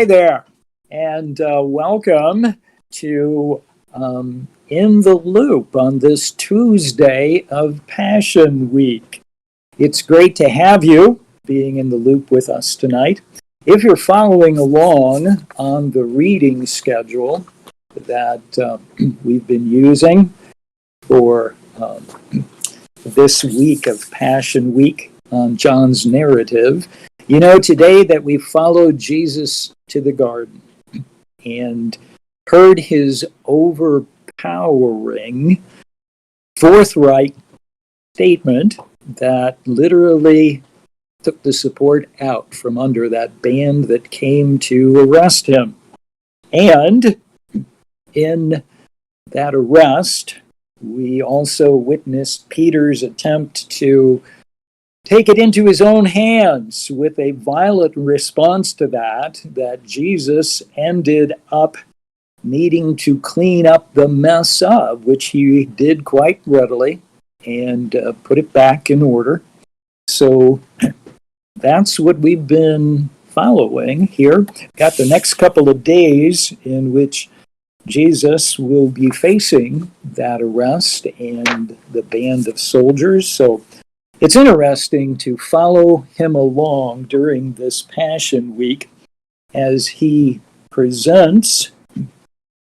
Hi there, and welcome to In the Loop on this Tuesday of Passion Week. It's great to have you being in the loop with us tonight. If you're following along on the reading schedule that we've been using for this week of Passion Week on John's narrative, you know today that we followed Jesus to the garden and heard his overpowering, forthright statement that literally took the support out from under that band that came to arrest him. And in that arrest, we also witnessed Peter's attempt to take it into his own hands with a violent response to that Jesus ended up needing to clean up the mess of, which he did quite readily and put it back in order. So that's what we've been following here. Got the next couple of days in which Jesus will be facing that arrest and the band of soldiers. So it's interesting to follow him along during this Passion Week as he presents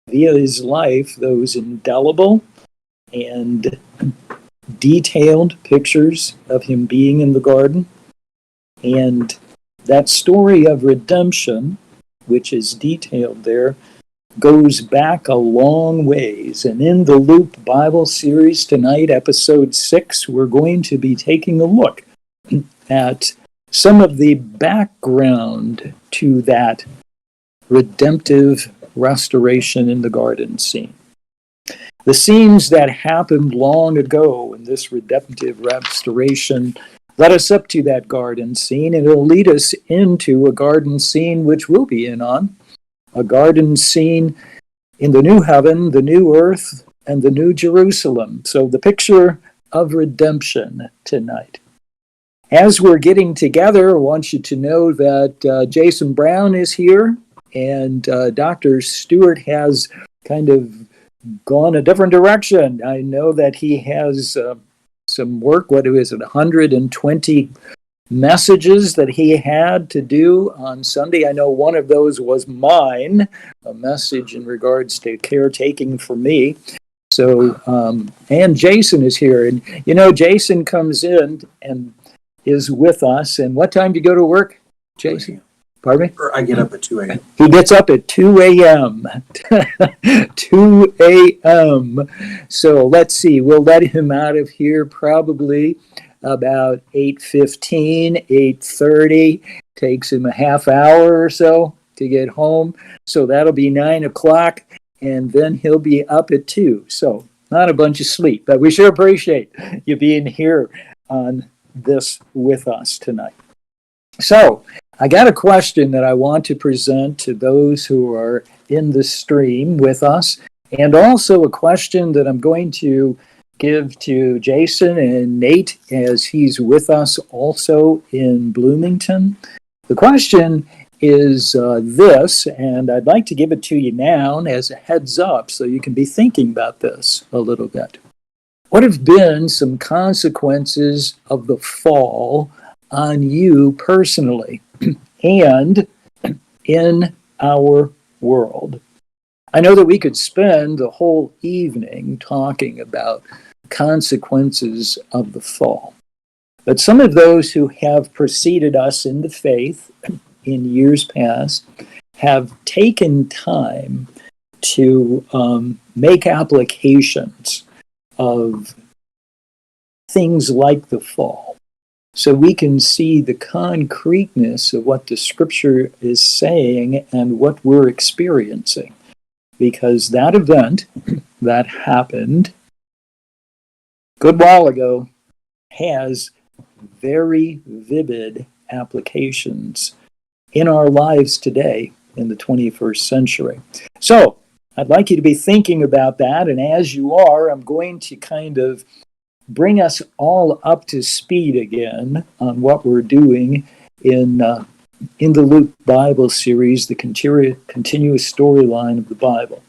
via his life those indelible and detailed pictures of him being in the garden. And that story of redemption, which is detailed there, goes back a long ways. And in the Loop Bible series tonight, episode 6, we're going to be taking a look at some of the background to that redemptive restoration in the garden scene. The scenes that happened long ago in this redemptive restoration led us up to that garden scene, and it'll lead us into a garden scene which we'll be in on. A garden scene in the new heaven, the new earth, and the new Jerusalem. So the picture of redemption tonight. As we're getting together, I want you to know that Jason Brown is here, and Dr. Stewart has kind of gone a different direction. I know that he has some work, 120 messages that he had to do on Sunday. I know one of those was mine, a message in regards to caretaking for me. So, and Jason is here. And, you know, Jason comes in and is with us. And what time do you go to work, Jason? Pardon me? I get up at 2 a.m. He gets up at 2 a.m. 2 a.m. So let's see. We'll let him out of here probably about 8:15, 8:30. Takes him a half hour or so to get home. So that'll be 9 o'clock, and then he'll be up at 2. So not a bunch of sleep, but we sure appreciate you being here on this with us tonight. So I got a question that I want to present to those who are in the stream with us, and also a question that I'm going to give to Jason and Nate as he's with us also in Bloomington. The question is this, and I'd like to give it to you now as a heads up so you can be thinking about this a little bit. What have been some consequences of the fall on you personally and in our world? I know that we could spend the whole evening talking about consequences of the fall. But some of those who have preceded us in the faith in years past have taken time to make applications of things like the fall, so we can see the concreteness of what the scripture is saying and what we're experiencing. Because that event that happened a good while ago has very vivid applications in our lives today in the 21st century. So I'd like you to be thinking about that, and as you are, I'm going to kind of bring us all up to speed again on what we're doing in in the Luke Bible series, the continuous storyline of the Bible.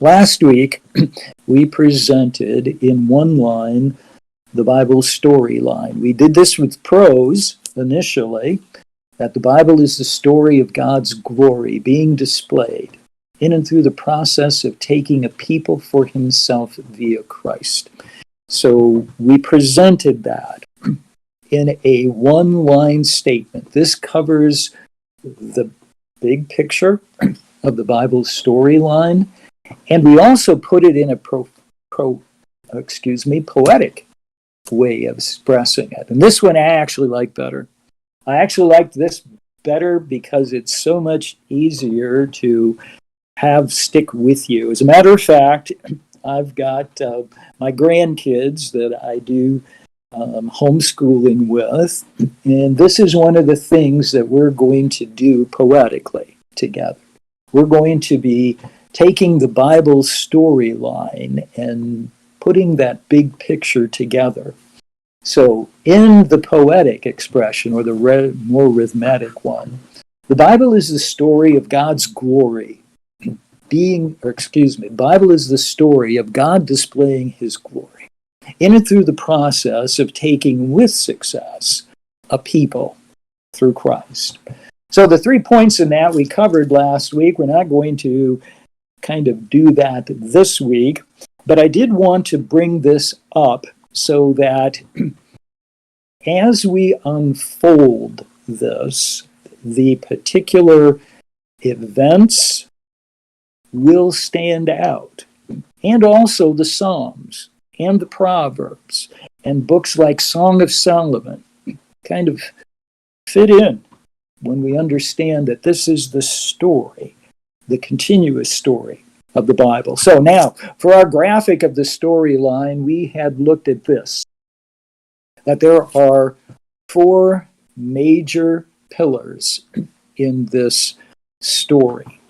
Last week, we presented in one line the Bible storyline. We did this with prose initially, that the Bible is the story of God's glory being displayed in and through the process of taking a people for himself via Christ. So we presented that in a one-line statement. This covers the big picture of the Bible's storyline, and we also put it in a poetic way of expressing it. And this one I actually like better. I actually liked this better because it's so much easier to have stick with you. As a matter of fact, I've got my grandkids that I do homeschooling with, and this is one of the things that we're going to do poetically together. We're going to be taking the Bible storyline and putting that big picture together. So in the poetic expression, or the more rhythmic one, the Bible is the story of God's glory Bible is the story of God displaying his glory in and through the process of taking with success a people through Christ. So the 3 points in that we covered last week. We're not going to kind of do that this week, but I did want to bring this up so that as we unfold this, the particular events will stand out, and also the Psalms and the Proverbs and books like Song of Solomon kind of fit in when we understand that this is the story, the continuous story of the Bible. So now, for our graphic of the storyline, we had looked at this, that there are 4 major pillars in this story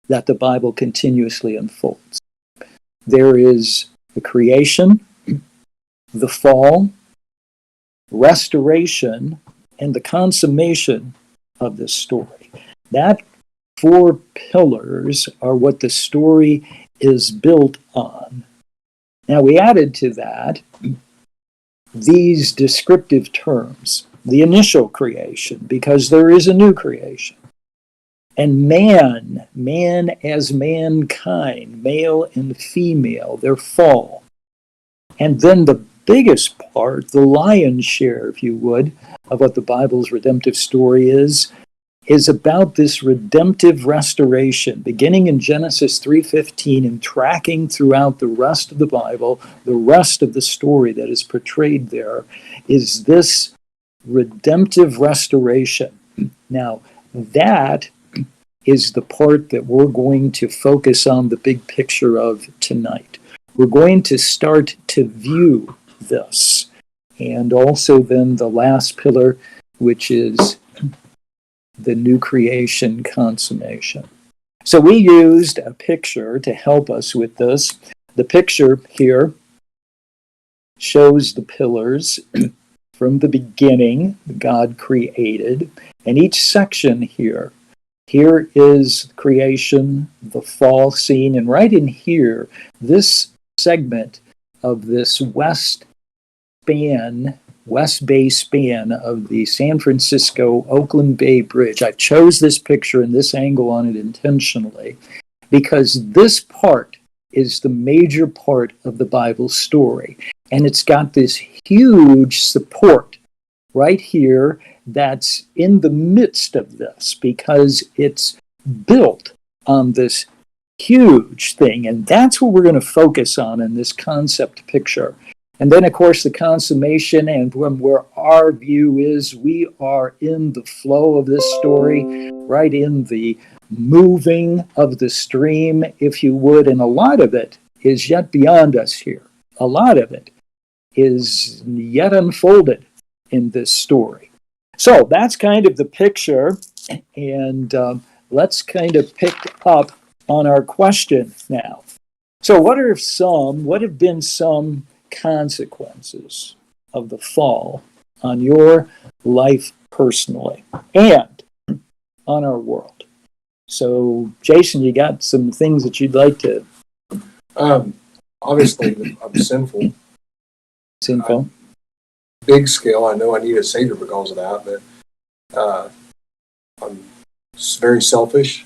that the Bible continuously unfolds. There is the creation, the fall, restoration, and the consummation of this story. That 4 pillars are what the story is built on. Now, we added to that these descriptive terms, the initial creation, because there is a new creation. And man as mankind, male and female, their fall. And then the biggest part, the lion's share, if you would, of what the Bible's redemptive story is about this redemptive restoration, beginning in Genesis 3:15 and tracking throughout the rest of the Bible, the rest of the story that is portrayed there, is this redemptive restoration. Now, that is the part that we're going to focus on the big picture of tonight. We're going to start to view this. And also then the last pillar, which is the new creation consummation. So we used a picture to help us with this. The picture here shows the pillars from the beginning God created. And each section here is creation, the fall scene, and right in here, this segment of this west bay span of the San Francisco-Oakland Bay Bridge. I chose this picture and this angle on it intentionally because this part is the major part of the Bible story. And it's got this huge support right here that's in the midst of this because it's built on this huge thing. And that's what we're going to focus on in this concept picture. And then, of course, the consummation, and from where our view is, we are in the flow of this story, right in the moving of the stream, if you would. And a lot of it is yet beyond us here. A lot of it is yet unfolded in this story. So that's kind of the picture, and let's kind of pick up on our question now. So what have been some consequences of the fall on your life personally and on our world. So, Jason, you got some things that you'd like to... Obviously, I'm sinful. Sinful. Big scale, I know I need a Savior because of that, but I'm very selfish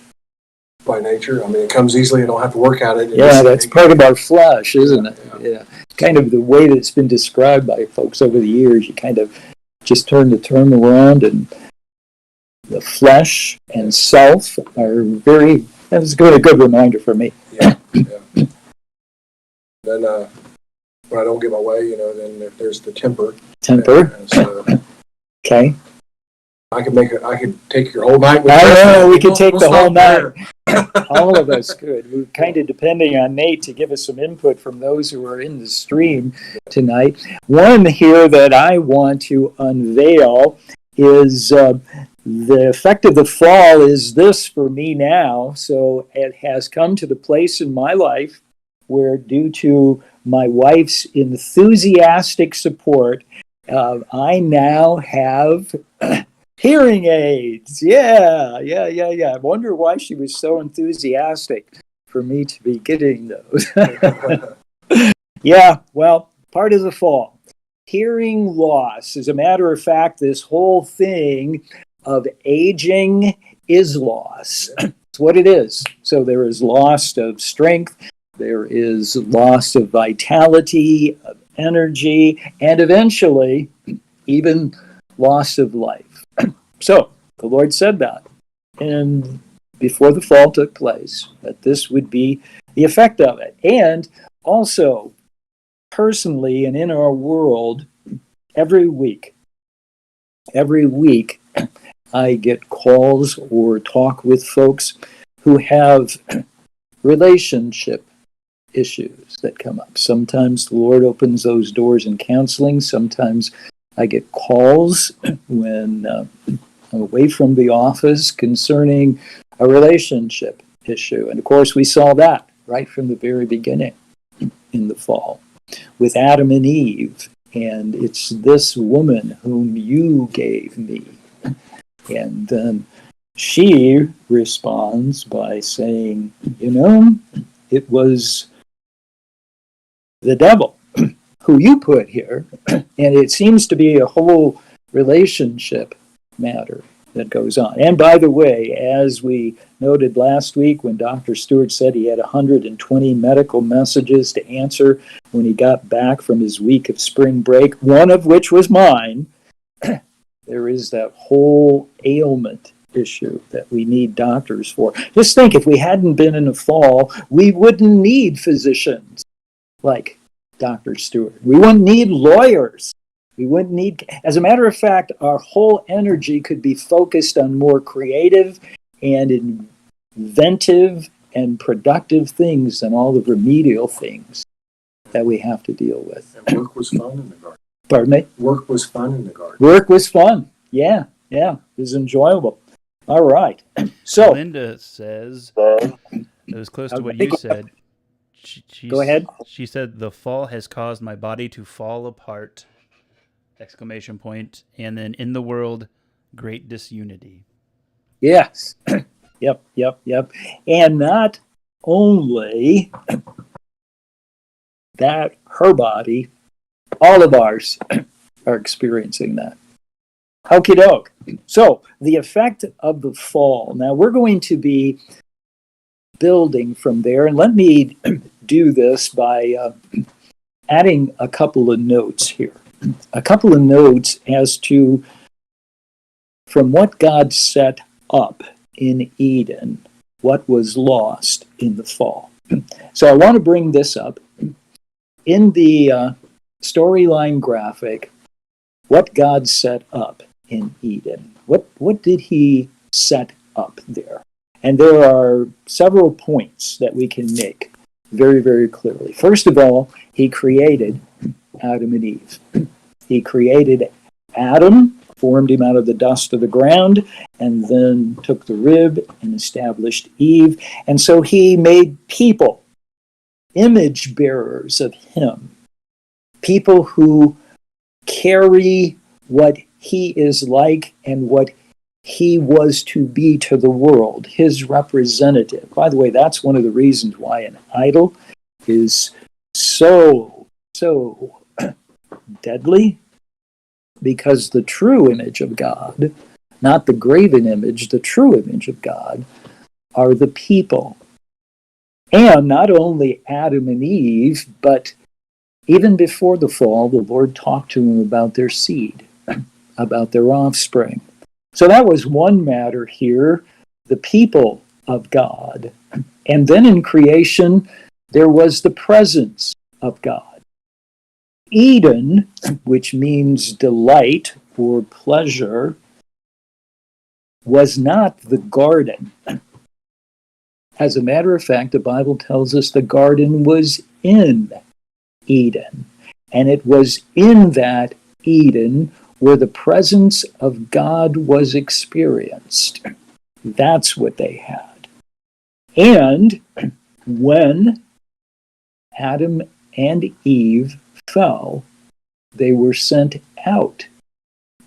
by nature. I mean, it comes easily. I don't have to work at it. Yeah, that's part of our flesh, isn't it? Yeah. Kind of the way that it's been described by folks over the years. You kind of just turn the term around, and the flesh and self are very... That's a good reminder for me. Yeah. Then when I don't get my way, then there's the temper. Temper. So, Okay. I could take your whole night. I know, we could take the whole stop night. there. All of us could. We're kind of depending on Nate to give us some input from those who are in the stream tonight. One here that I want to unveil is the effect of the fall is this for me now. So it has come to the place in my life where, due to my wife's enthusiastic support, I now have hearing aids. Yeah. I wonder why she was so enthusiastic for me to be getting those. Yeah, well, part of the fall. Hearing loss. As a matter of fact, this whole thing of aging is loss. It's what it is. So there is loss of strength, there is loss of vitality, of energy, and eventually even loss of life. So the Lord said that, and before the fall took place, that this would be the effect of it. And also, personally and in our world, every week, I get calls or talk with folks who have relationship issues that come up. Sometimes the Lord opens those doors in counseling. Sometimes I get calls when I'm away from the office concerning a relationship issue. And of course, we saw that right from the very beginning in the fall with Adam and Eve. And it's this woman whom you gave me. And then she responds by saying, it was the devil who you put here. And it seems to be a whole relationship matter that goes on. And by the way, as we noted last week when Dr. Stewart said he had 120 medical messages to answer when he got back from his week of spring break, one of which was mine, there is that whole ailment issue that we need doctors for. Just think, if we hadn't been in the fall, we wouldn't need physicians like Dr. Stewart. We wouldn't need lawyers. We wouldn't need, as a matter of fact, our whole energy could be focused on more creative and inventive and productive things than all the remedial things that we have to deal with. And work was fun in the garden. Pardon me? Work was fun in the garden. Work was fun. Yeah. It was enjoyable. All right. So Linda says, it was close to what you said. Go ahead. She said, the fall has caused my body to fall apart, ! And then in the world, great disunity. Yes. Yep. And not only that, her body, all of ours are experiencing that. Okie doke. So the effect of the fall. Now we're going to be building from there, and let me do this by adding a couple of notes here. A couple of notes as to from what God set up in Eden, what was lost in the fall. So I want to bring this up. In the storyline graphic, what God set up in Eden. What did he set up there? And there are several points that we can make very, very clearly. First of all, he created Adam and Eve. He created Adam, formed him out of the dust of the ground, and then took the rib and established Eve. And so he made people, image bearers of him, people who carry what he is like and what he was to be to the world, his representative. By the way, that's one of the reasons why an idol is so deadly, because the true image of God, not the graven image, the true image of God, are the people. And not only Adam and Eve, but even before the fall, the Lord talked to them about their seed, about their offspring. So that was one matter here, the people of God. And then in creation, there was the presence of God. Eden, which means delight or pleasure, was not the garden. As a matter of fact, the Bible tells us the garden was in Eden. And it was in that Eden where the presence of God was experienced. That's what they had. And when Adam and Eve fell, they were sent out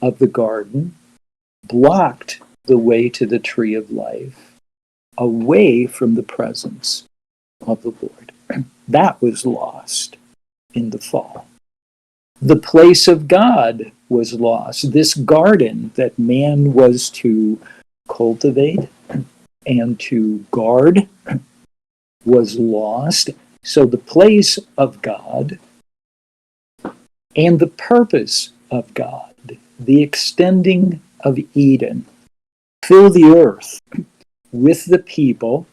of the garden, blocked the way to the tree of life, away from the presence of the Lord. That was lost in the fall. The place of God was lost. This garden that man was to cultivate and to guard was lost. So the place of God and the purpose of God, the extending of Eden, fill the earth with the people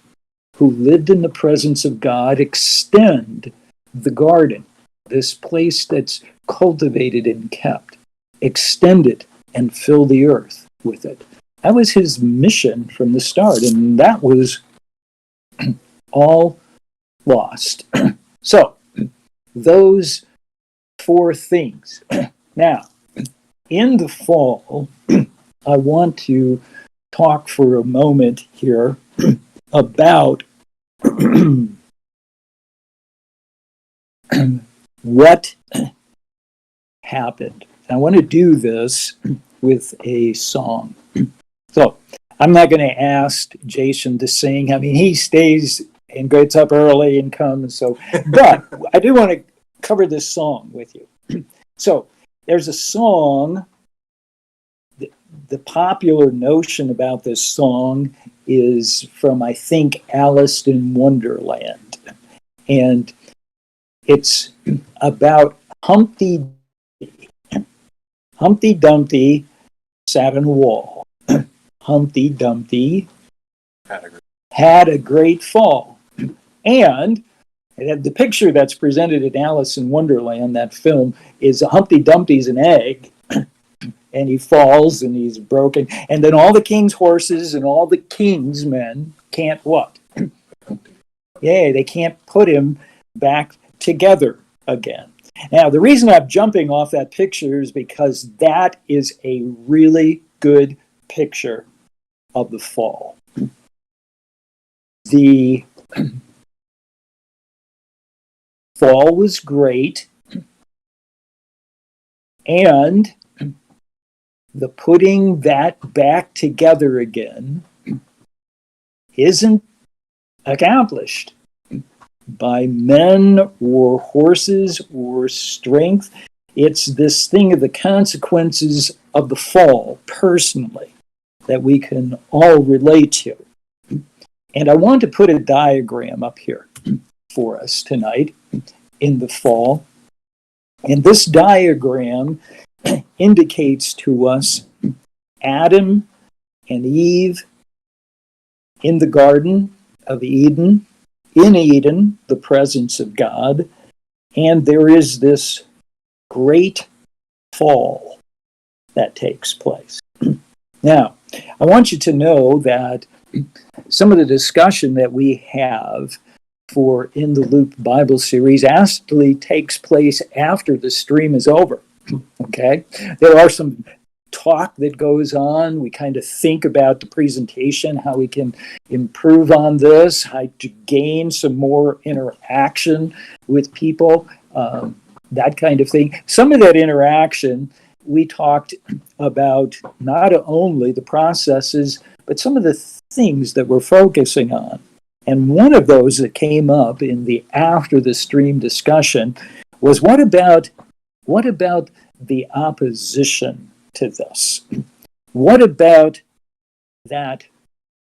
who lived in the presence of God, extend the garden, this place that's cultivated and kept, extend it and fill the earth with it. That was his mission from the start, and that was all lost. So, those four things. Now, in the fall, I want to talk for a moment here about what happened. I want to do this with a song. So I'm not going to ask Jason to sing. I mean, he stays and gets up early and comes. So, but I do want to cover this song with you. So there's a song. The popular notion about this song is from, I think, Alice in Wonderland. And it's about Humpty Dumpty sat on a wall. Humpty Dumpty had a great fall. And the picture that's presented in Alice in Wonderland, that film, is Humpty Dumpty's an egg. And he falls and he's broken. And then all the king's horses and all the king's men can't what? Yeah, they can't put him back together again. Now, the reason I'm jumping off that picture is because that is a really good picture of the fall. The fall was great, and the putting that back together again isn't accomplished by men or horses or strength. It's this thing of the consequences of the fall personally that we can all relate to. And I want to put a diagram up here for us tonight in the fall. And this diagram indicates to us Adam and Eve in the Garden of Eden, in Eden, the presence of God, and there is this great fall that takes place. Now, I want you to know that some of the discussion that we have for In the Loop Bible series actually takes place after the stream is over. Okay? There are some talk that goes on. We kind of think about the presentation, how we can improve on this, how to gain some more interaction with people, that kind of thing. Some of that interaction we talked about not only the processes, but some of the things that we're focusing on. And one of those that came up in the after the stream discussion was what about the opposition to this? What about that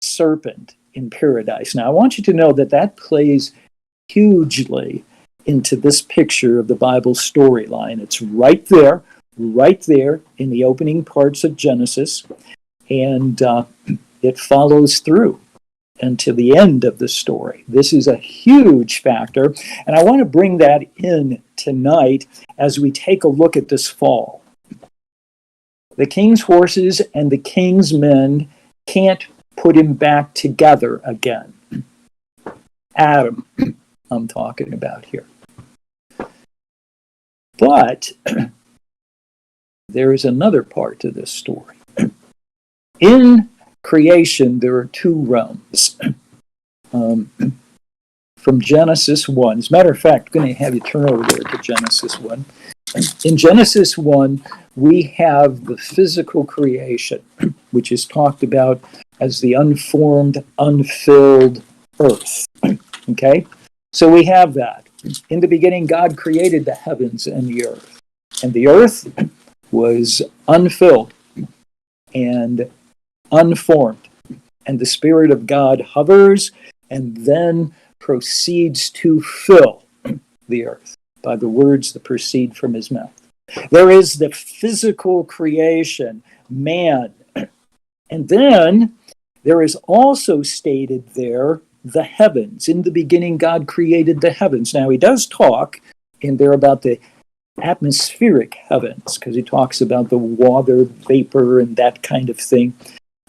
serpent in paradise? Now, I want you to know that that plays hugely into this picture of the Bible storyline. It's right there in the opening parts of Genesis, and it follows through until the end of the story. This is a huge factor, and I want to bring that in tonight as we take a look at this fall. The king's horses and the king's men can't put him back together again. Adam, I'm talking about here. But there is another part to this story. In creation, there are two realms. From Genesis 1. As a matter of fact, I'm going to have you turn over there to Genesis 1. In Genesis 1, we have the physical creation, which is talked about as the unformed, unfilled earth. Okay? So we have that. In the beginning, God created the heavens and the earth. And the earth was unfilled and unformed. And the Spirit of God hovers and then proceeds to fill the earth by the words that proceed from his mouth. There is the physical creation, man. And then there is also stated there the heavens. In the beginning, God created the heavens. Now, he does talk in there about the atmospheric heavens, because he talks about the water vapor and that kind of thing.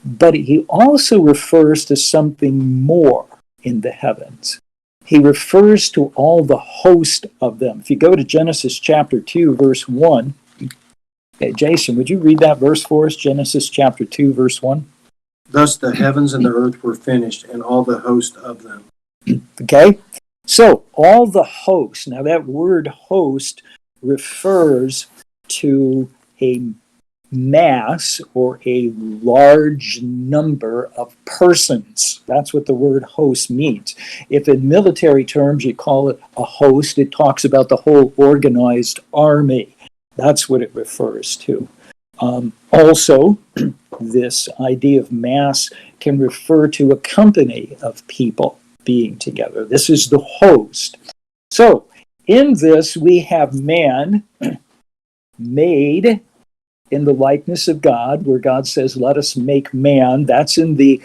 But he also refers to something more in the heavens. He refers to all the host of them. If you go to Genesis chapter 2, verse 1. Okay, Jason, would you read that verse for us? Genesis chapter 2, verse 1. Thus the heavens and the earth were finished, and all the host of them. Okay, so all the host. Now that word host refers to a mass or a large number of persons. That's what the word host means. If in military terms you call it a host, it talks about the whole organized army. That's what it refers to. Also, this idea of mass can refer to a company of people being together. This is the host. So, in this, we have man made in the likeness of God, where God says, let us make man. That's in the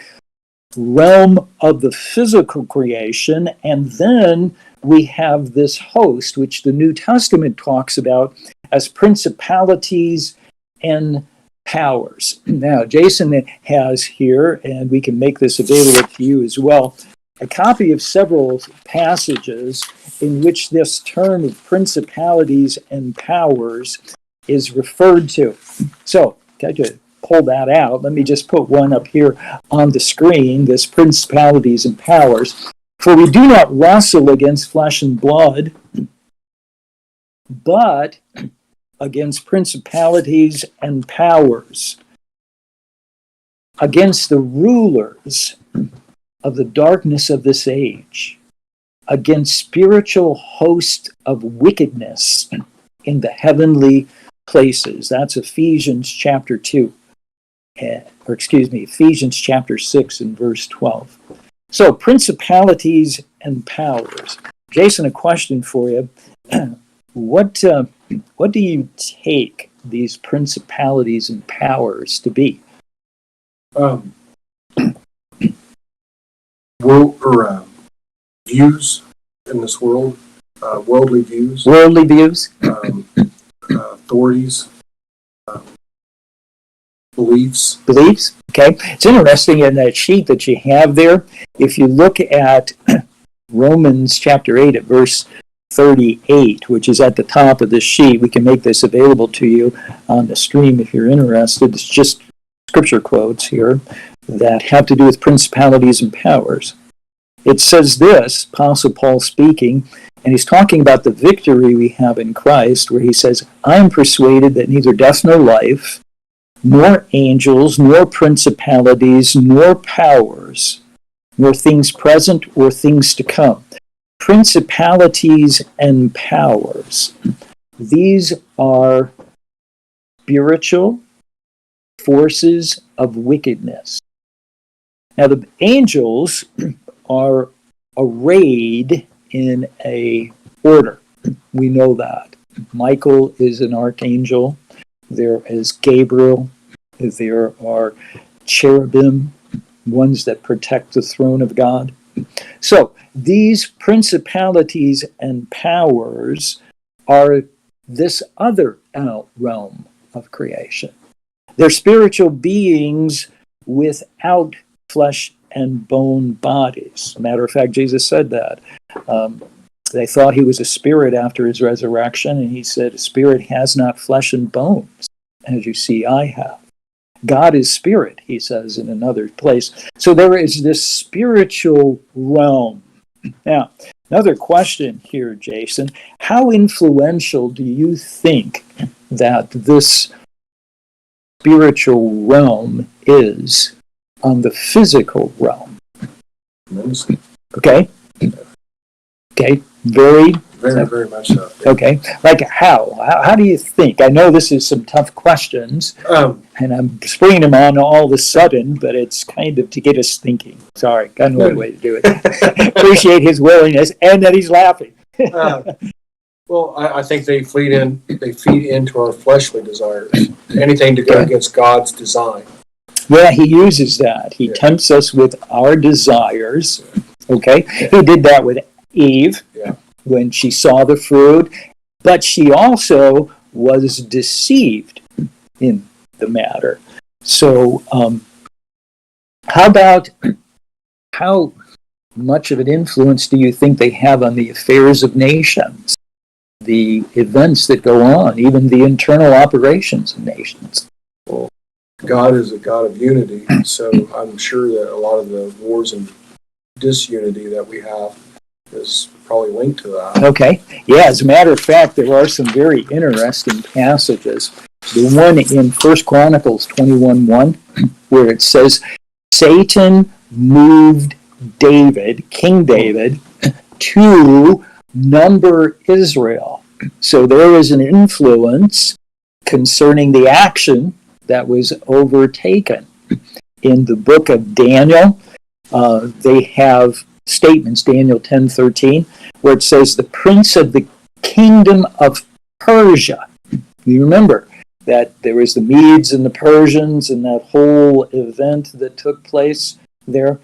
realm of the physical creation. And then we have this host, which the New Testament talks about as principalities and powers. Now, Jason has here, and we can make this available to you as well, a copy of several passages in which this term of principalities and powers is referred to. So, to pull that out, let me just put one up here on the screen, this principalities and powers. For we do not wrestle against flesh and blood, but against principalities and powers, against the rulers of the darkness of this age, against spiritual hosts of wickedness in the heavenly places. That's Ephesians chapter 2, Ephesians chapter 6 and verse 12. So, principalities and powers. Jason, a question for you. What do you take these principalities and powers to be? Views in this world, worldly views. Worldly views? Authorities, beliefs. Beliefs? Okay. It's interesting in that sheet that you have there. If you look at Romans chapter 8 at verse 38, which is at the top of this sheet, we can make this available to you on the stream if you're interested. It's just scripture quotes here that have to do with principalities and powers. It says this, Apostle Paul speaking, and he's talking about the victory we have in Christ, where he says, I am persuaded that neither death nor life, nor angels, nor principalities, nor powers, nor things present or things to come. Principalities and powers. These are spiritual forces of wickedness. Now, the angels are arrayed in a order. We know that. Michael is an archangel. There is Gabriel. There are cherubim, ones that protect the throne of God. So these principalities and powers are this other realm of creation. They're spiritual beings without flesh and bone bodies. Matter of fact, Jesus said that. They thought he was a spirit after his resurrection, and he said, a spirit has not flesh and bones, as you see I have. God is spirit, he says in another place. So there is this spiritual realm. Now, another question here, Jason. How influential do you think that this spiritual realm is on the physical realm? Okay. Okay. Very much so. Okay. Like how? How do you think? I know this is some tough questions, and I'm springing them on all of a sudden, but it's kind of to get us thinking. Sorry, got another way to do it. Appreciate his willingness, and that he's laughing. Well, I think they feed into our fleshly desires. Anything to go against God's design. Yeah, he uses that. He tempts us with our desires. Okay, he did that with Eve when she saw the fruit, but she also was deceived in the matter. So, how much of an influence do you think they have on the affairs of nations, the events that go on, even the internal operations of nations? Well, God is a God of unity, so I'm sure that a lot of the wars and disunity that we have is probably linked to that. Okay. Yeah, as a matter of fact, there are some very interesting passages. The one in 1 Chronicles 21:1, where it says, Satan moved David, King David, to number Israel. So there was an influence concerning the action that was overtaken. In the book of Daniel, they have statements, Daniel 10:13, where it says, the prince of the kingdom of Persia. You remember that there was the Medes and the Persians and that whole event that took place there.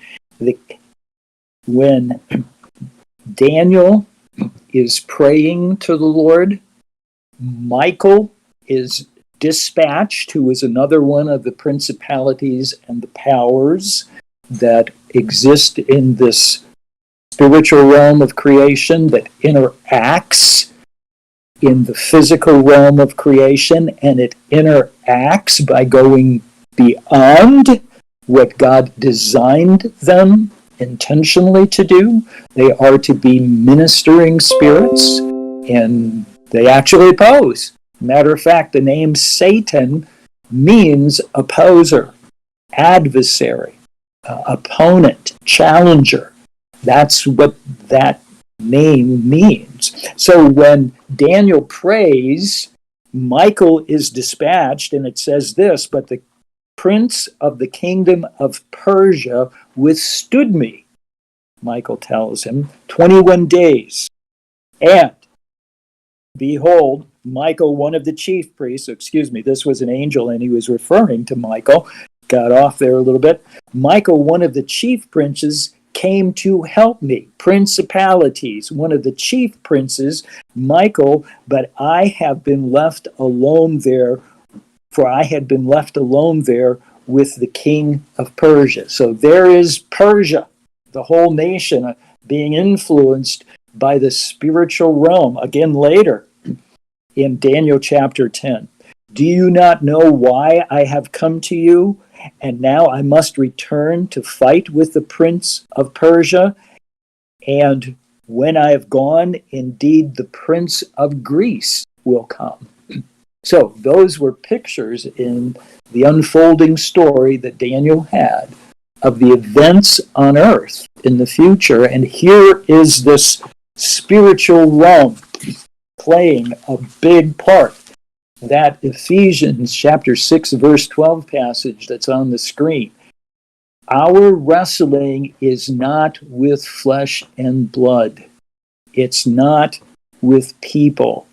When Daniel is praying to the Lord, Michael is dispatched, who is another one of the principalities and the powers that exist in this spiritual realm of creation that interacts in the physical realm of creation, and it interacts by going beyond what God designed them intentionally to do. They are to be ministering spirits, and they actually oppose. Matter of fact, the name Satan means opposer, adversary, opponent, challenger. That's what that name means. So when Daniel prays, Michael is dispatched, and it says this, but the prince of the kingdom of Persia withstood me, Michael tells him, 21 days. And behold, Michael, one of the chief priests, this was an angel and he was referring to Michael, got off there a little bit. Michael, one of the chief princes, came to help me. Principalities, one of the chief princes, Michael, but I have been left alone there, for I had been left alone there with the king of Persia. So there is Persia, the whole nation, being influenced by the spiritual realm. Again, later in Daniel chapter 10. Do you not know why I have come to you? And now I must return to fight with the prince of Persia. And when I have gone, indeed the prince of Greece will come. So those were pictures in the unfolding story that Daniel had of the events on earth in the future. And here is this spiritual realm playing a big part. That Ephesians chapter 6, verse 12 passage that's on the screen. Our wrestling is not with flesh and blood. It's not with people.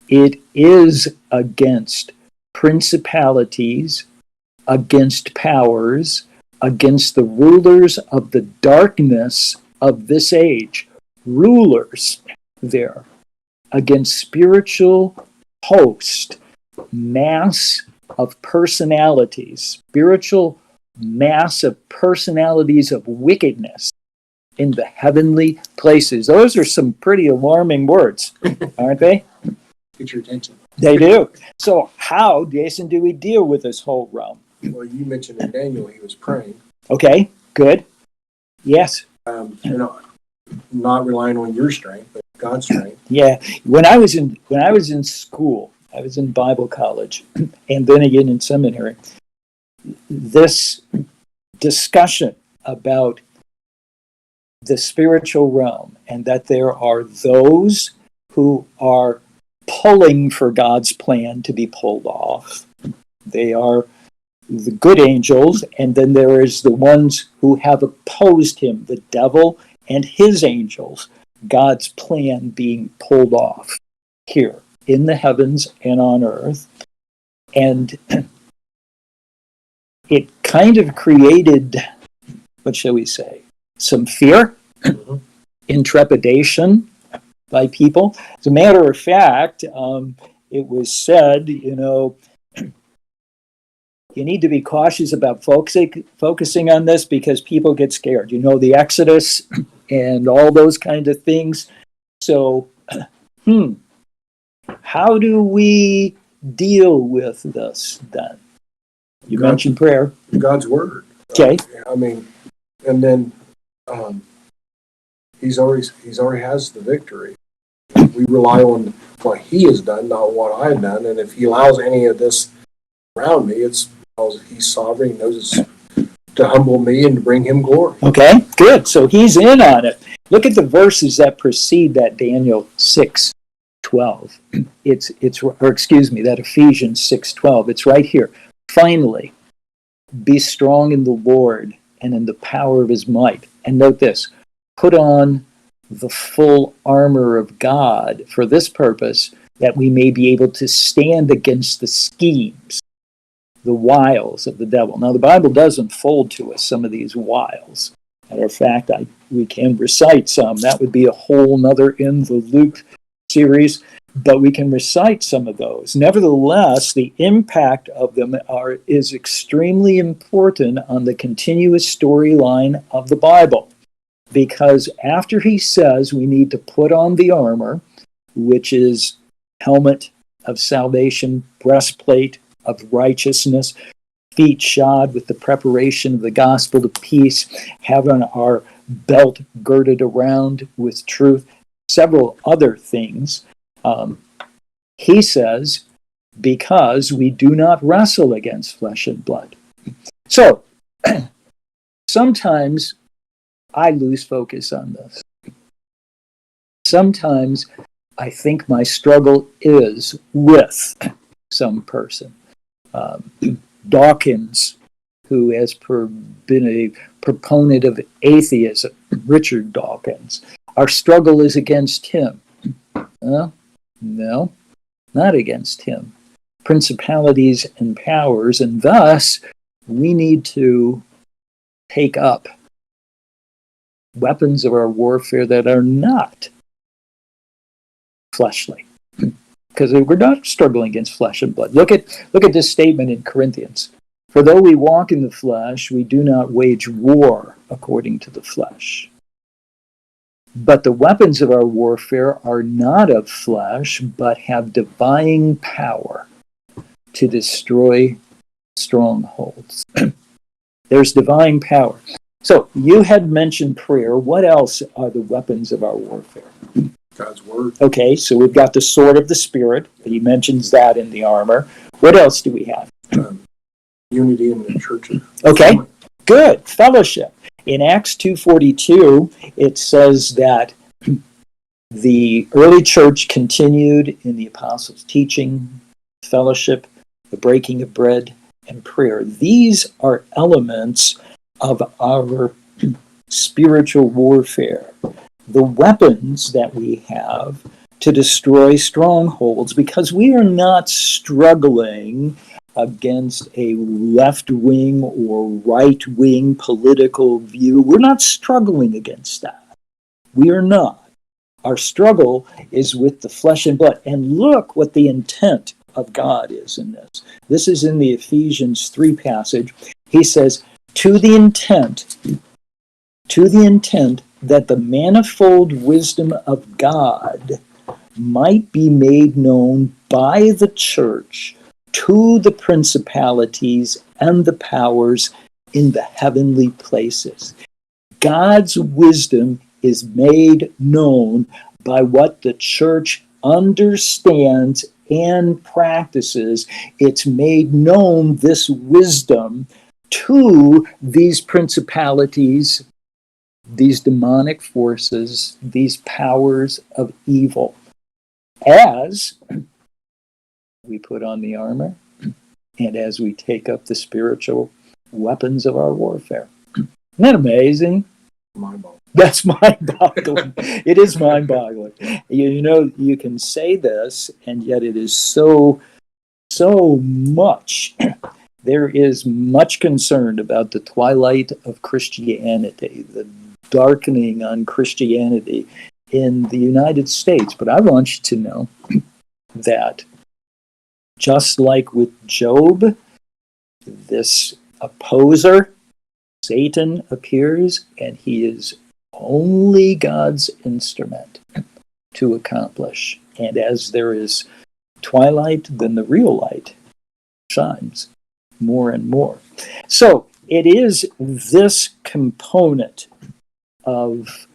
It is against principalities, against powers, against the rulers of the darkness of this age. Rulers there, against spiritual host, mass of personalities, spiritual mass of personalities of wickedness in the heavenly places. Those are some pretty alarming words, aren't they? Get your attention. They do. So how, Jason, do we deal with this whole realm? Well, you mentioned in Daniel he was praying. Okay, good. Yes. Not relying on your strength, but God's strength. Yeah. When I was in school, I was in Bible college, and then again in seminary. This discussion about the spiritual realm and that there are those who are pulling for God's plan to be pulled off. They are the good angels, and then there is the ones who have opposed him, the devil and his angels, God's plan being pulled off here in the heavens and on earth. And it kind of created, what shall we say, some fear, intrepidation by people. As a matter of fact, it was said, you need to be cautious about focusing on this because people get scared. The Exodus and all those kind of things. So, how do we deal with this then? You mentioned prayer. God's word. Okay. And then he's already has the victory. We rely on what he has done, not what I've done. And if he allows any of this around me, it's because he's sovereign. He knows it's to humble me and to bring him glory. Okay, good. So he's in on it. Look at the verses that precede that Daniel 6:12. That Ephesians 6:12. It's right here. Finally, be strong in the Lord and in the power of his might. And note this, put on the full armor of God for this purpose, that we may be able to stand against the schemes, the wiles of the devil. Now, the Bible does unfold to us some of these wiles. Matter of fact, we can recite some. That would be a whole nother In the Luke series, but we can recite some of those. Nevertheless, the impact of them is extremely important on the continuous storyline of the Bible. Because after he says we need to put on the armor, which is helmet of salvation, breastplate of righteousness, feet shod with the preparation of the gospel of peace, having our belt girded around with truth, several other things, he says, because we do not wrestle against flesh and blood. So, sometimes I lose focus on this. Sometimes I think my struggle is with some person. Dawkins, who has been a proponent of atheism, Richard Dawkins, our struggle is against him. No, not against him. Principalities and powers, and thus we need to take up weapons of our warfare that are not fleshly, because we're not struggling against flesh and blood. Look at this statement in Corinthians. For though we walk in the flesh, we do not wage war according to the flesh. But the weapons of our warfare are not of flesh, but have divine power to destroy strongholds. There's divine power. So you had mentioned prayer. What else are the weapons of our warfare? God's word. Okay, so we've got the sword of the Spirit. He mentions that in the armor. What else do we have? Unity in the church. Okay, good. Fellowship. In Acts 2:42, it says that the early church continued in the apostles' teaching, fellowship, the breaking of bread, and prayer. These are elements of our spiritual warfare. The weapons that we have to destroy strongholds, because we are not struggling against a left-wing or right-wing political view. We're not struggling against that. We are not. Our struggle is with the flesh and blood. And look what the intent of God is in this. This is in the Ephesians 3 passage. He says, to the intent that the manifold wisdom of God might be made known by the church to the principalities and the powers in the heavenly places. God's wisdom is made known by what the church understands and practices. It's made known, this wisdom, to these principalities, these demonic forces, these powers of evil, as we put on the armor and as we take up the spiritual weapons of our warfare. Isn't that amazing? Mind-boggling. That's mind-boggling. It is mind-boggling. You know, you can say this, and yet it is so much. There is much concern about the twilight of Christianity, the darkening on Christianity in the United States. But I want you to know that just like with Job, this opposer, Satan, appears, and he is only God's instrument to accomplish. And as there is twilight, then the real light shines more and more. So it is this component of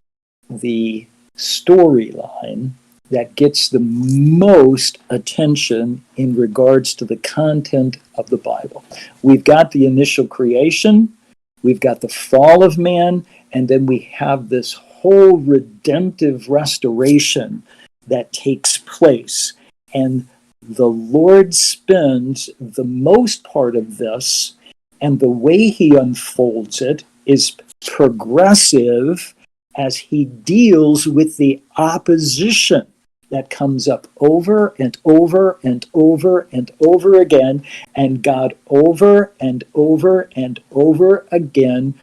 the storyline that gets the most attention in regards to the content of the Bible. We've got the initial creation, we've got the fall of man, and then we have this whole redemptive restoration that takes place. And the Lord spends the most part of this, and the way he unfolds it is progressive as he deals with the opposition that comes up over and over and over and over again, and God over and over and over again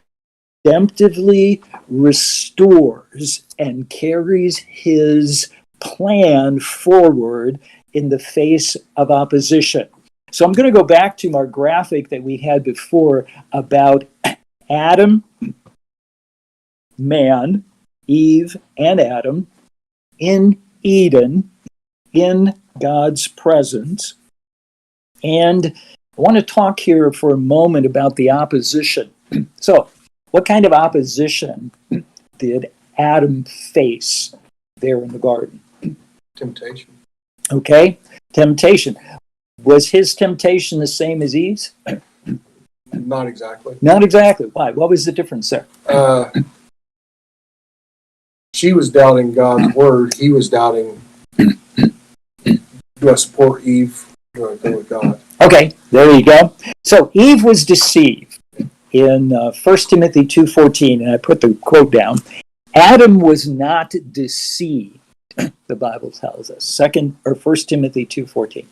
redemptively restores and carries his plan forward in the face of opposition. So I'm going to go back to our graphic that we had before about Adam, man, Eve, and Adam in Eden, in God's presence. And I want to talk here for a moment about the opposition. So, what kind of opposition did Adam face there in the garden? Temptation. Okay, temptation. Was his temptation the same as Eve's? Not exactly. Not exactly. Why? What was the difference there? She was doubting God's word. He was doubting, do I support Eve? Do I go with God? Okay, there you go. So Eve was deceived in 1 Timothy 2:14, and I put the quote down. Adam was not deceived, the Bible tells us. 1 Timothy 2:14.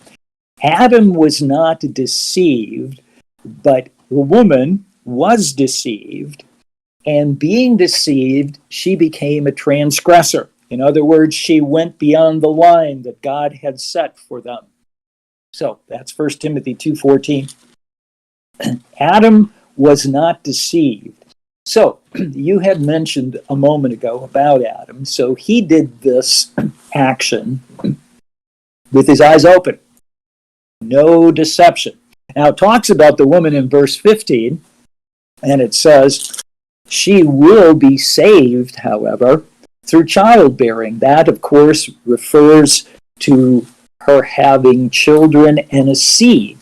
Adam was not deceived, but the woman was deceived, and being deceived, she became a transgressor. In other words, she went beyond the line that God had set for them. So that's 1 Timothy 2:14. Adam was not deceived. So you had mentioned a moment ago about Adam. So he did this action with his eyes open. No deception. Now it talks about the woman in verse 15, and it says, She will be saved, however, through childbearing. That, of course, refers to her having children and a seed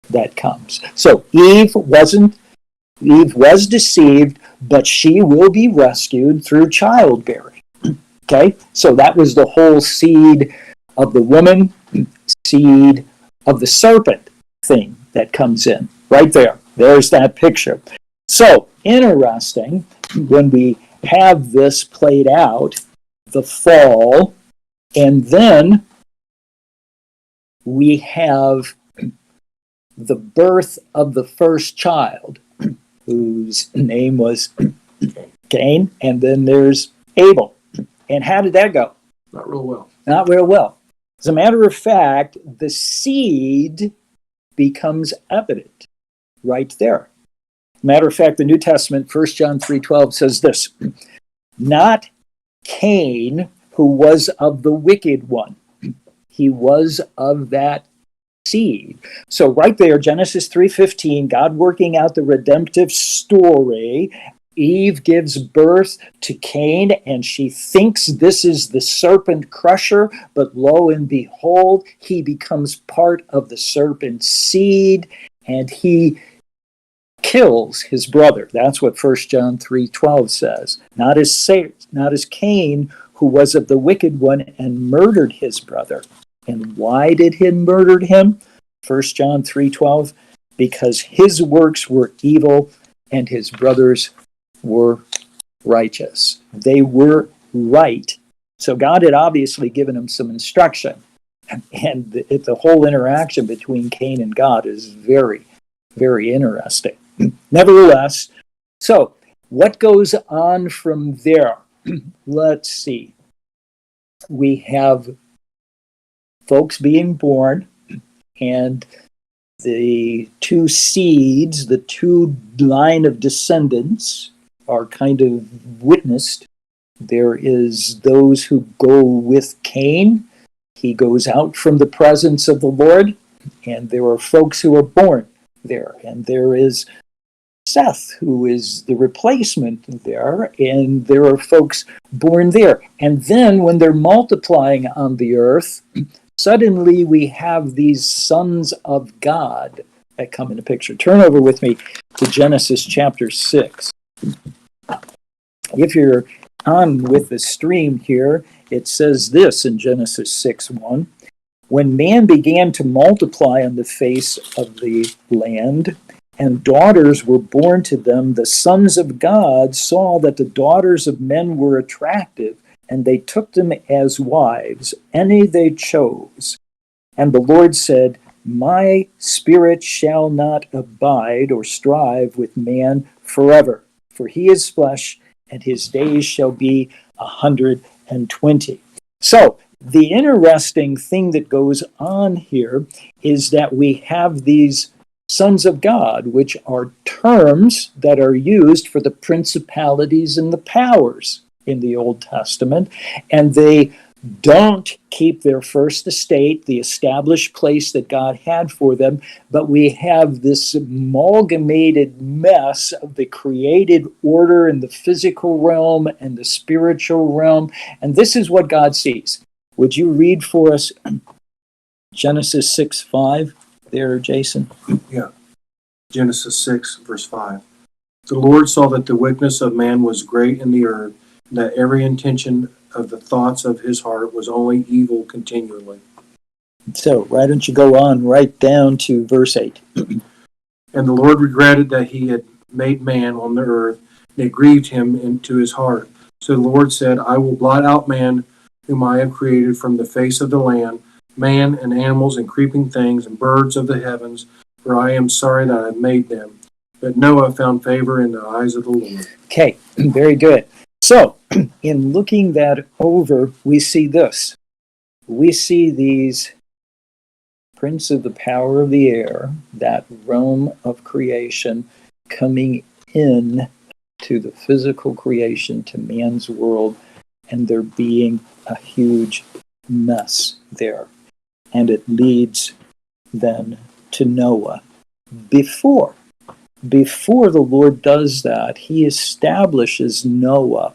that comes. So Eve was deceived, but she will be rescued through childbearing. Okay? So that was the whole seed of the woman, seed of the serpent thing that comes in. Right there. There's that picture. So, interesting, when we have this played out, the fall, and then we have the birth of the first child, whose name was Cain, and then there's Abel. And how did that go? Not real well. Not real well. As a matter of fact, the seed becomes evident right there. Matter of fact, the New Testament, 1 John 3:12 says this, not Cain, who was of the wicked one. He was of that seed. So right there, Genesis 3:15, God working out the redemptive story. Eve gives birth to Cain, and she thinks this is the serpent crusher, but lo and behold, he becomes part of the serpent's seed, and he kills his brother. That's what 1 John 3:12 says. Not as Cain, who was of the wicked one and murdered his brother. And why did he murder him? 1 John 3:12, because his works were evil and his brothers were righteous. They were right. So God had obviously given him some instruction. And the whole interaction between Cain and God is very, very interesting. Nevertheless, so what goes on from there? Let's see. We have folks being born, and the two seeds, the two line of descendants are kind of witnessed. There is those who go with Cain. He goes out from the presence of the Lord, and there are folks who are born there. And there is Seth, who is the replacement there, and there are folks born there. And then when they're multiplying on the earth, suddenly we have these sons of God that come into picture. Turn over with me to Genesis chapter 6. If you're on with the stream here, it says this in Genesis 6:1. When man began to multiply on the face of the land, and daughters were born to them, the sons of God saw that the daughters of men were attractive, and they took them as wives, any they chose. And the Lord said, my spirit shall not abide or strive with man forever, for he is flesh, and his days shall be 120. So, the interesting thing that goes on here is that we have these sons of God, which are terms that are used for the principalities and the powers in the Old Testament, and they don't keep their first estate, the established place that God had for them, but we have this amalgamated mess of the created order in the physical realm and the spiritual realm, and this is what God sees. Would you read for us Genesis 6:5 there, Jason? Yeah. Genesis 6, verse 5. The Lord saw that the wickedness of man was great in the earth, and that every intention of the thoughts of his heart was only evil continually. So, why don't you go on right down to verse 8? And the Lord regretted that he had made man on the earth, and it grieved him into his heart. So the Lord said, I will blot out man whom I have created from the face of the land, man and animals and creeping things and birds of the heavens, for I am sorry that I have made them. But Noah found favor in the eyes of the Lord. Okay, very good. So, in looking that over, we see this. We see these prince of the power of the air, that realm of creation, coming in to the physical creation, to man's world, and there being a huge mess there. And it leads then to Noah. Before before the Lord does that, he establishes Noah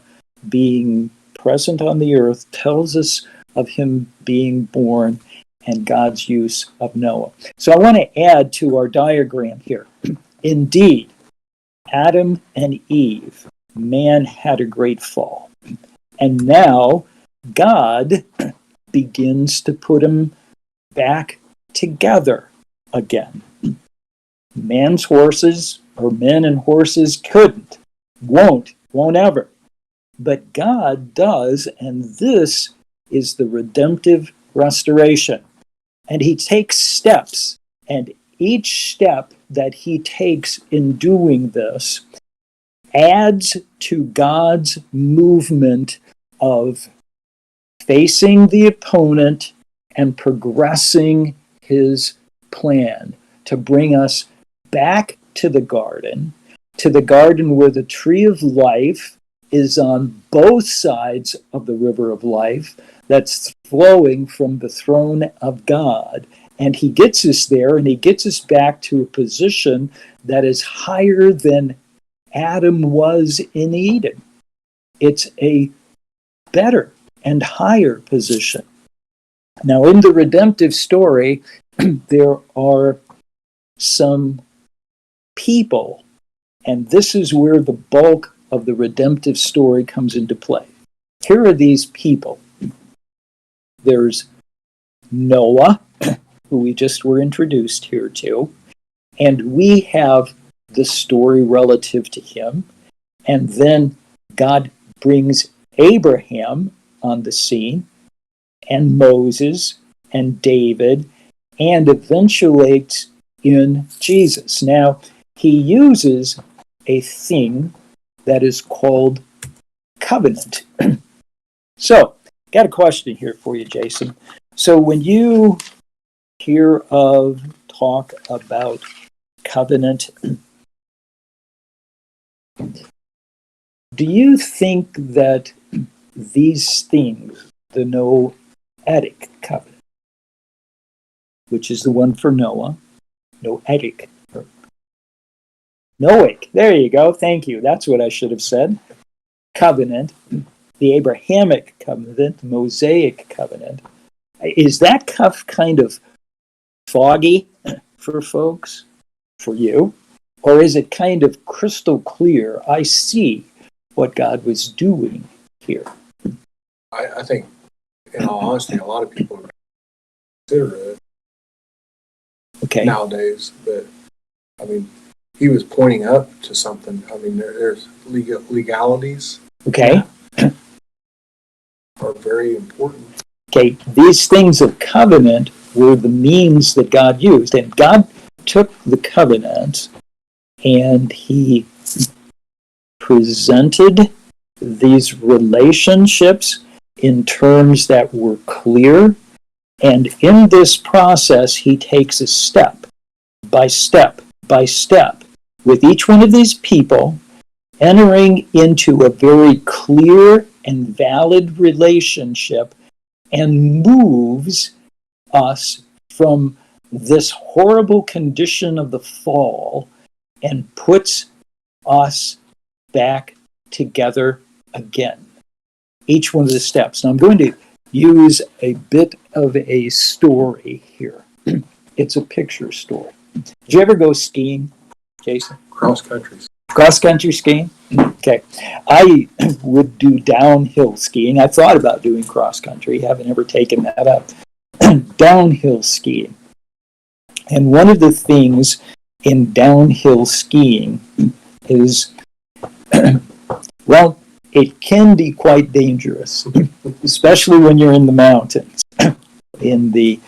being present on the earth, tells us of him being born, and God's use of Noah. So I want to add to our diagram here. Indeed, Adam and Eve, man had a great fall. And now God begins to put them back together again. Man's horses, or men and horses, won't ever. But God does, and this is the redemptive restoration. And he takes steps, and each step that he takes in doing this adds to God's movement of facing the opponent and progressing his plan to bring us back to the garden where the tree of life is on both sides of the river of life that's flowing from the throne of God. And he gets us there, and he gets us back to a position that is higher than Adam was in Eden. It's a better and higher position. Now, in the redemptive story, there are some people, and this is where the bulk of the redemptive story comes into play. Here are these people. There's Noah, who we just were introduced here to, and we have the story relative to him. And then God brings Abraham on the scene, and Moses, and David, and eventuates in Jesus. Now, he uses a thing that is called covenant. So, got a question here for you, Jason. So when you hear of talk about covenant, do you think that these things, the Noahic covenant, which is the one for Noah, Noahic, there you go, thank you, that's what I should have said, covenant, the Abrahamic covenant, the Mosaic covenant, is that kind of foggy for folks, for you? Or is it kind of crystal clear? I see what God was doing here. I think, in all honesty, a lot of people consider it nowadays. But, I mean, he was pointing up to something. I mean, there's legalities. Okay. Are very important. Okay, these things of covenant were the means that God used. And God took the covenant and he presented these relationships in terms that were clear. And in this process, he takes a step by step by step with each one of these people, entering into a very clear and valid relationship, and moves us from this horrible condition of the fall and puts us back together again. Each one of the steps. Now I'm going to use a bit of a story here. It's a picture story. Did you ever go skiing, Jason? Cross countries. Cross-country skiing? Okay. I would do downhill skiing. I thought about doing cross-country. Haven't ever taken that up. Downhill skiing. And one of the things in downhill skiing is, well, it can be quite dangerous, especially when you're in the mountains, in the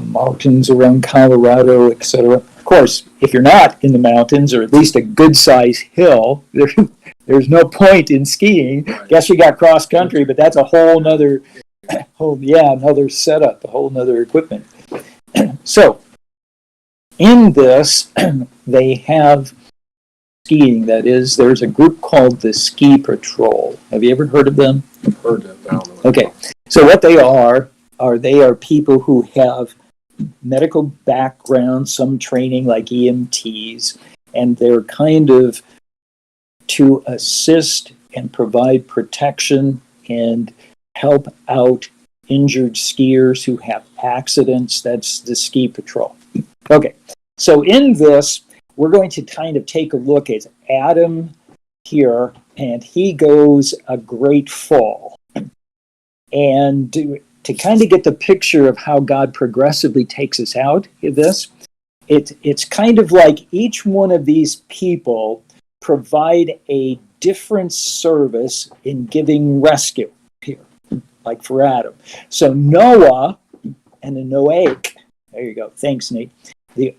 mountains around Colorado, etc. Of course, if you're not in the mountains, or at least a good-sized hill, there's no point in skiing. Guess you got cross-country, but that's a whole nother, another setup, a whole nother equipment. So, in this, they have skiing. That is, there's a group called the Ski Patrol. Have you ever heard of them? I've heard that. Okay, so what they are people who have medical background, some training like EMTs, and they're kind of to assist and provide protection and help out injured skiers who have accidents. That's the ski patrol. Okay, so in this, we're going to kind of take a look at Adam here, and he goes a great fall. And to kind of get the picture of how God progressively takes us out of this, it's kind of like each one of these people provide a different service in giving rescue here, like for Adam. So Noah and the Noahic, there you go, thanks, Nate. The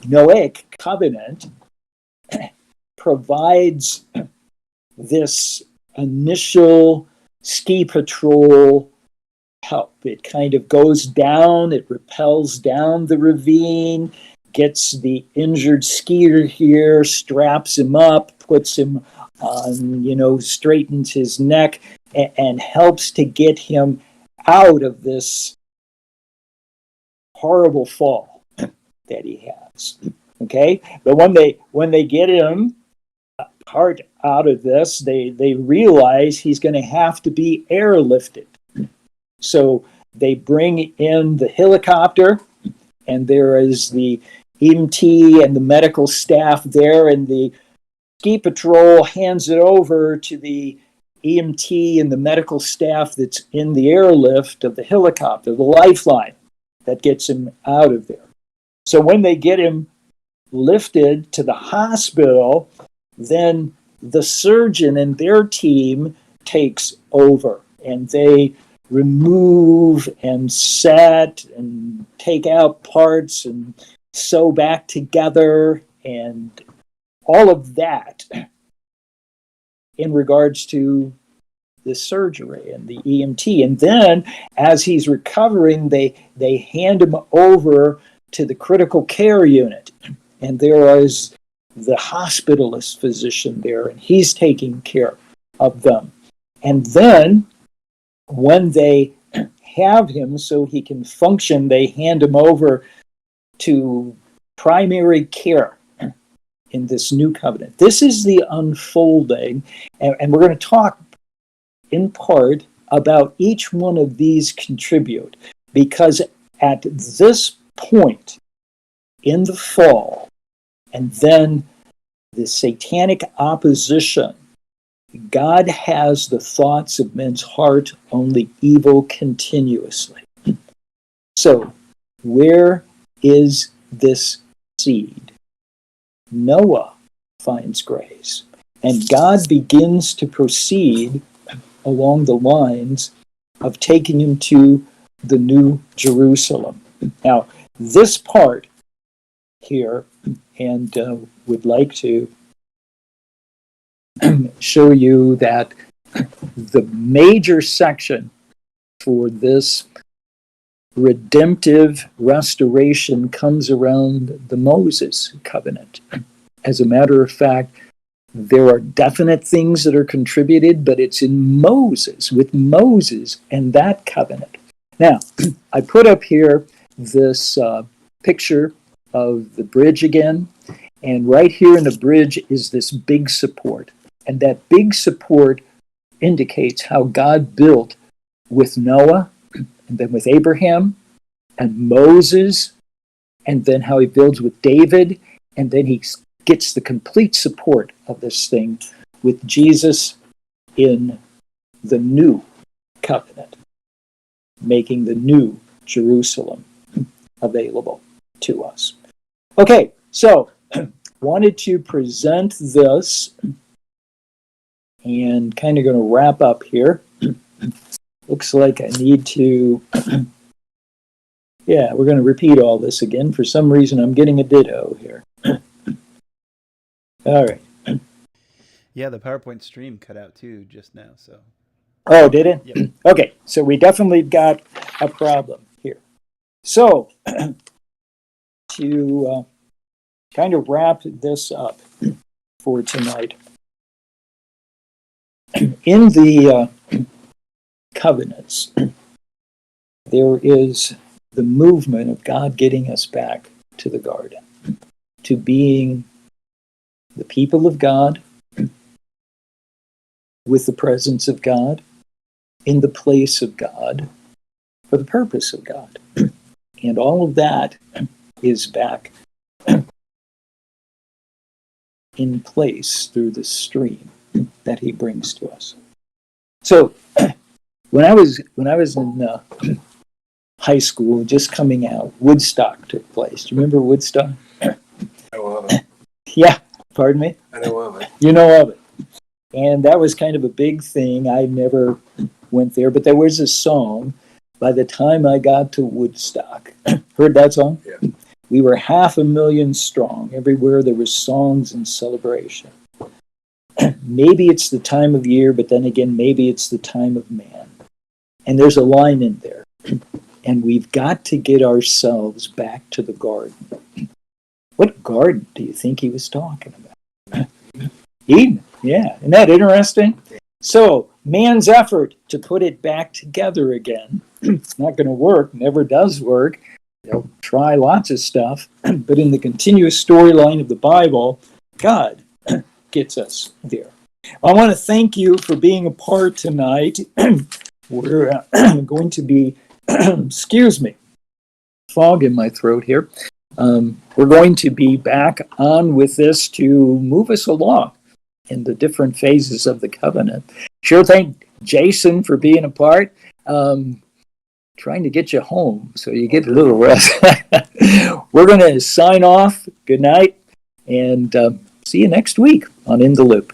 Noahic covenant provides this initial ski patrol help. It kind of goes down, it rappels down the ravine, gets the injured skier here, straps him up, puts him on, straightens his neck, and helps to get him out of this horrible fall that he has. Okay? But when they get him part out of this, they realize he's going to have to be airlifted. So they bring in the helicopter, and there is the EMT and the medical staff there, and the ski patrol hands it over to the EMT and the medical staff that's in the airlift of the helicopter, the lifeline that gets him out of there. So when they get him lifted to the hospital, then the surgeon and their team takes over, and they remove and set and take out parts and sew back together and all of that in regards to the surgery and the EMT. And then as he's recovering, they hand him over to the critical care unit, and there is the hospitalist physician there, and he's taking care of them. And then when they have him so he can function, they hand him over to primary care in this new covenant. This is the unfolding, and we're going to talk in part about each one of these contribute, because at this point in the fall, and then the satanic opposition, God has the thoughts of men's heart, only evil continuously. So, where is this seed? Noah finds grace, and God begins to proceed along the lines of taking him to the New Jerusalem. Now, this part here, and would like to show you that the major section for this redemptive restoration comes around the Moses covenant. As a matter of fact, there are definite things that are contributed, but it's in Moses, with Moses and that covenant. Now, I put up here this picture of the bridge again, and right here in the bridge is this big support. And that big support indicates how God built with Noah, and then with Abraham, and Moses, and then how he builds with David, and then he gets the complete support of this thing with Jesus in the new covenant, making the new Jerusalem available to us. Okay, so wanted to present this and kind of going to wrap up here. Looks like I need to, we're going to repeat all this again. For some reason, I'm getting a ditto here. All right. Yeah, the PowerPoint stream cut out too just now. So. Oh, did it? Yep. Okay, so we definitely got a problem here. So, to kind of wrap this up for tonight, in the covenants, there is the movement of God getting us back to the garden, to being the people of God, with the presence of God, in the place of God, for the purpose of God. And all of that is back in place through the stream that he brings to us. So when I was in high school, just coming out, Woodstock took place. Do you remember Woodstock? I know of it. Yeah, pardon me? I know of it. You know of it. And that was kind of a big thing. I never went there, but there was a song, By the Time I Got to Woodstock. Heard that song? Yeah. We were 500,000 strong. Everywhere there was songs and celebration. Maybe it's the time of year, but then again, maybe it's the time of man. And there's a line in there. And we've got to get ourselves back to the garden. What garden do you think he was talking about? Eden. Yeah. Isn't that interesting? So, man's effort to put it back together again, it's not going to work, never does work. They'll try lots of stuff, but in the continuous storyline of the Bible, God gets us there. I want to thank you for being a part tonight. We're going to be, excuse me, fog in my throat here. We're going to be back on with this to move us along in the different phases of the covenant. Sure, thank Jason for being a part. Trying to get you home so you get a little rest. We're going to sign off. Good night, and see you next week on In the Loop.